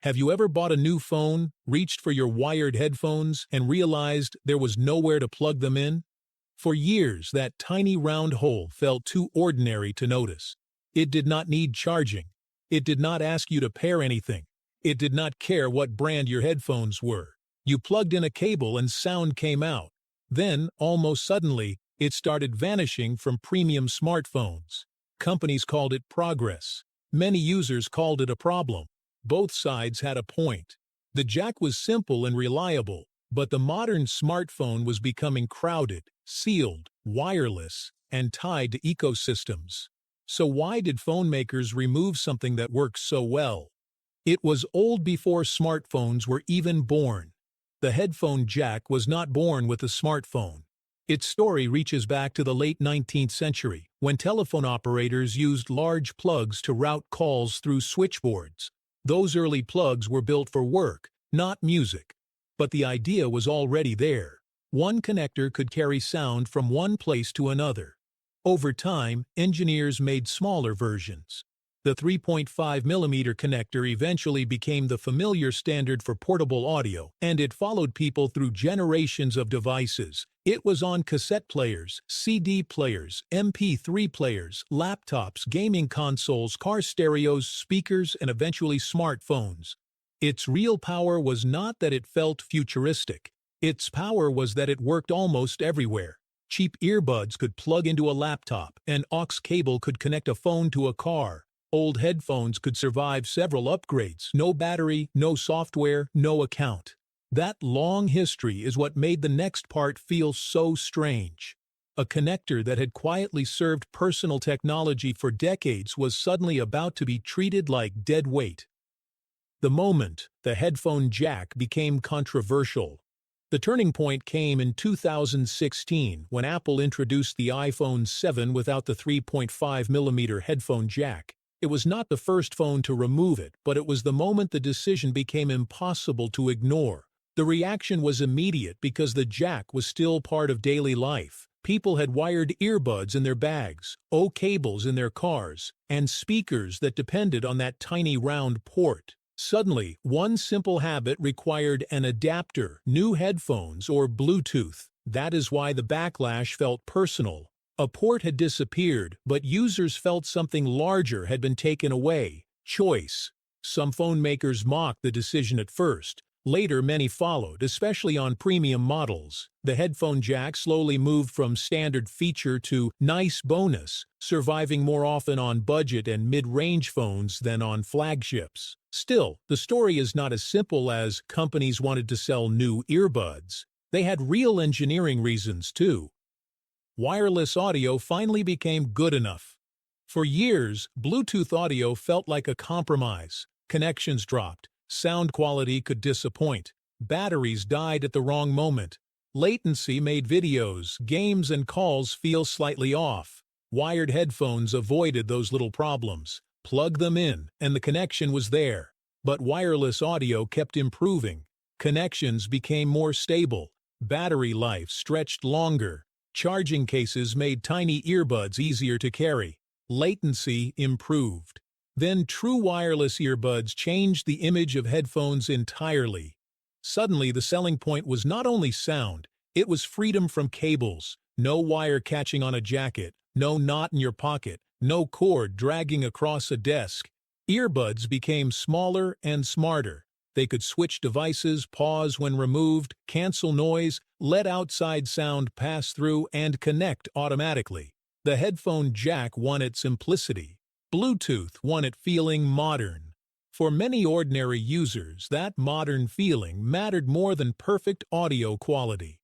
Have you ever bought a new phone, reached for your wired headphones, and realized there was nowhere to plug them in? For years, that tiny round hole felt too ordinary to notice. It did not need charging. It did not ask you to pair anything. It did not care what brand your headphones were. You plugged in a cable and sound came out. Then, almost suddenly, it started vanishing from premium smartphones. Companies called it progress. Many users called it a problem. Both sides had a point. The jack was simple and reliable, but the modern smartphone was becoming crowded, sealed, wireless, and tied to ecosystems. So why did phone makers remove something that works so well? It was old before smartphones were even born. The headphone jack was not born with a smartphone. Its story reaches back to the late 19th century, when telephone operators used large plugs to route calls through switchboards. Those early plugs were built for work, not music. But the idea was already there. One connector could carry sound from one place to another. Over time, engineers made smaller versions. The 3.5mm connector eventually became the familiar standard for portable audio, and it followed people through generations of devices. It was on cassette players, CD players, MP3 players, laptops, gaming consoles, car stereos, speakers, and eventually smartphones. Its real power was not that it felt futuristic. Its power was that it worked almost everywhere. Cheap earbuds could plug into a laptop, an aux cable could connect a phone to a car. Old headphones could survive several upgrades, no battery, no software, no account. That long history is what made the next part feel so strange. A connector that had quietly served personal technology for decades was suddenly about to be treated like dead weight. The moment the headphone jack became controversial. The turning point came in 2016 when Apple introduced the iPhone 7 without the 3.5mm headphone jack. It was not the first phone to remove it, but it was the moment the decision became impossible to ignore. The reaction was immediate because the jack was still part of daily life. People had wired earbuds in their bags, cables in their cars, and speakers that depended on that tiny round port. Suddenly, one simple habit required an adapter, new headphones, or Bluetooth. That is why the backlash felt personal. A port had disappeared, but users felt something larger had been taken away: choice. Some phone makers mocked the decision at first. Later, many followed, especially on premium models. The headphone jack slowly moved from standard feature to nice bonus, surviving more often on budget and mid-range phones than on flagships. Still, the story is not as simple as companies wanted to sell new earbuds. They had real engineering reasons, too. Wireless audio finally became good enough. For years, Bluetooth audio felt like a compromise. Connections dropped. Sound quality could disappoint. Batteries died at the wrong moment. Latency made videos, games, and calls feel slightly off. Wired headphones avoided those little problems. Plug them in, and the connection was there. But wireless audio kept improving. Connections became more stable. Battery life stretched longer. Charging cases made tiny earbuds easier to carry. Latency improved. Then true wireless earbuds changed the image of headphones entirely. Suddenly, the selling point was not only sound, it was freedom from cables. No wire catching on a jacket, no knot in your pocket, no cord dragging across a desk. Earbuds became smaller and smarter. They could switch devices, pause when removed, cancel noise, let outside sound pass through, and connect automatically. The headphone jack won its simplicity. Bluetooth won it feeling modern. For many ordinary users, that modern feeling mattered more than perfect audio quality.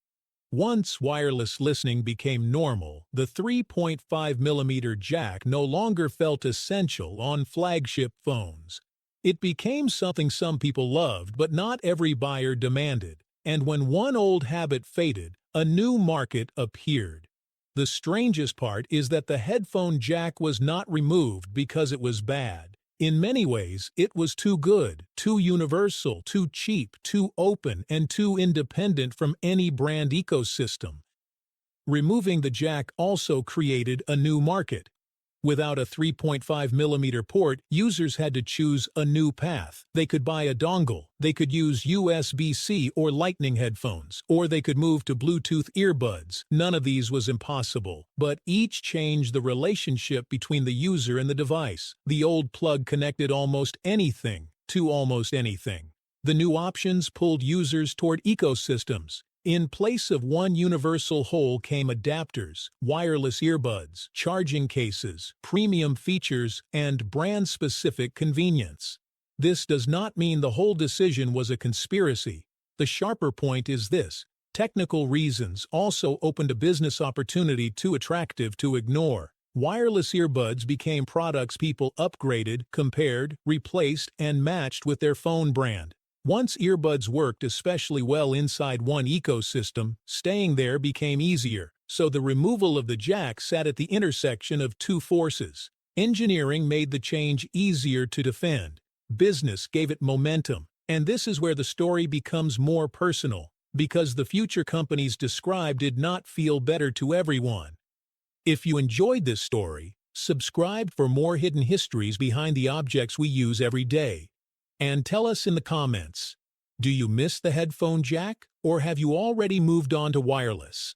Once wireless listening became normal, the 3.5mm jack no longer felt essential on flagship phones. It became something some people loved, but not every buyer demanded. And when one old habit faded, a new market appeared. The strangest part is that the headphone jack was not removed because it was bad. In many ways, it was too good, too universal, too cheap, too open, and too independent from any brand ecosystem. Removing the jack also created a new market. Without a 3.5mm port, users had to choose a new path. They could buy a dongle, they could use USB-C or Lightning headphones, or they could move to Bluetooth earbuds. None of these was impossible, but each changed the relationship between the user and the device. The old plug connected almost anything to almost anything. The new options pulled users toward ecosystems. In place of one universal whole came adapters, wireless earbuds, charging cases, premium features, and brand-specific convenience. This does not mean the whole decision was a conspiracy. The sharper point is this: technical reasons also opened a business opportunity too attractive to ignore. Wireless earbuds became products people upgraded, compared, replaced, and matched with their phone brand. Once earbuds worked especially well inside one ecosystem, staying there became easier, so the removal of the jack sat at the intersection of two forces. Engineering made the change easier to defend. Business gave it momentum. And this is where the story becomes more personal, because the future companies described did not feel better to everyone. If you enjoyed this story, subscribe for more hidden histories behind the objects we use every day. And tell us in the comments, do you miss the headphone jack, or have you already moved on to wireless?